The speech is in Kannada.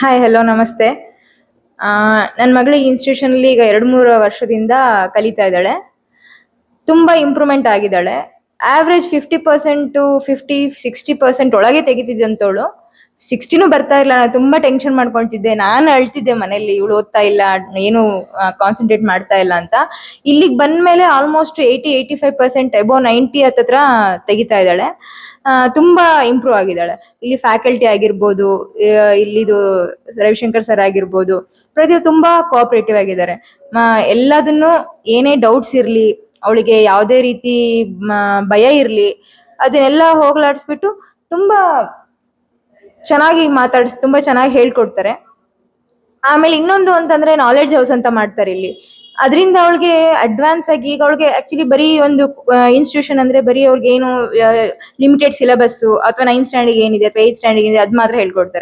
ಹಾಯ್ ಹಲೋ ನಮಸ್ತೆ. ನನ್ನ ಮಗಳು ಈ ಇನ್ಸ್ಟಿಟ್ಯೂಷನಲ್ಲಿ ಈಗ 2-3 ವರ್ಷದಿಂದ ಕಲಿತಾ ಇದ್ದಾಳೆ. ತುಂಬ ಇಂಪ್ರೂವ್ಮೆಂಟ್ ಆಗಿದ್ದಾಳೆ. ಆವ್ರೇಜ್ 50% ಟು 50-60% ಒಳಗೆ ತೆಗಿತಿದ್ದಂಥವಳು 60ನೂ ಬರ್ತಾ ಇಲ್ಲ. ನಾನು ತುಂಬ ಟೆನ್ಷನ್ ಮಾಡ್ಕೊಳ್ತಿದ್ದೆ. ನಾನು ಅಳ್ತಿದ್ದೆ ಮನೇಲಿ, ಇವಳು ಓದ್ತಾ ಇಲ್ಲ, ಏನು ಕಾನ್ಸಂಟ್ರೇಟ್ ಮಾಡ್ತಾ ಇಲ್ಲ ಅಂತ. ಇಲ್ಲಿಗೆ ಬಂದಮೇಲೆ ಆಲ್ಮೋಸ್ಟ್ 80-85% ಅಬೌವ್ 90 ಹತ್ತತ್ರ ತೆಗಿತಾ ಇದ್ದಾಳೆ. ತುಂಬ ಇಂಪ್ರೂವ್ ಆಗಿದ್ದಾಳೆ. ಇಲ್ಲಿ ಫ್ಯಾಕಲ್ಟಿ ಆಗಿರ್ಬೋದು, ಇಲ್ಲಿದು ರವಿಶಂಕರ್ ಸರ್ ಆಗಿರ್ಬೋದು, ಪ್ರತಿಯೊಂದು ತುಂಬ ಕೋಆಪರೇಟಿವ್ ಆಗಿದ್ದಾರೆ. ಎಲ್ಲದನ್ನು ಏನೇ ಡೌಟ್ಸ್ ಇರಲಿ, ಅವಳಿಗೆ ಯಾವುದೇ ರೀತಿ ಭಯ ಇರಲಿ, ಅದನ್ನೆಲ್ಲ ಹೋಗಲಾಡಿಸ್ಬಿಟ್ಟು ತುಂಬ ಚೆನ್ನಾಗಿ ತುಂಬ ಚೆನ್ನಾಗಿ ಹೇಳ್ಕೊಡ್ತಾರೆ. ಆಮೇಲೆ ಇನ್ನೊಂದು ಅಂತಂದ್ರೆ ನಾಲೆಡ್ಜ್ ಹೌಸ್ ಅಂತ ಮಾಡ್ತಾರೆ ಇಲ್ಲಿ. ಅದರಿಂದ ಅವಳಿಗೆ ಅಡ್ವಾನ್ಸ್ ಆಗಿ ಈಗ ಅವಳಿಗೆ ಆಕ್ಚುಲಿ ಬರೀ ಒಂದು ಇನ್ಸ್ಟಿಟ್ಯೂಷನ್ ಅಂದ್ರೆ ಬರೀ ಅವ್ರಿಗೆ ಏನು ಲಿಮಿಟೆಡ್ ಸಿಲೆಬಸ್ ಅಥವಾ 9th ಸ್ಟ್ಯಾಂಡರ್ಡ್ ಏನಿದೆ ಅಥವಾ 8th ಸ್ಟ್ಯಾಂಡರ್ಡ್ ಏನಿದೆ ಅದು ಮಾತ್ರ ಹೇಳ್ಕೊಡ್ತಾರೆ.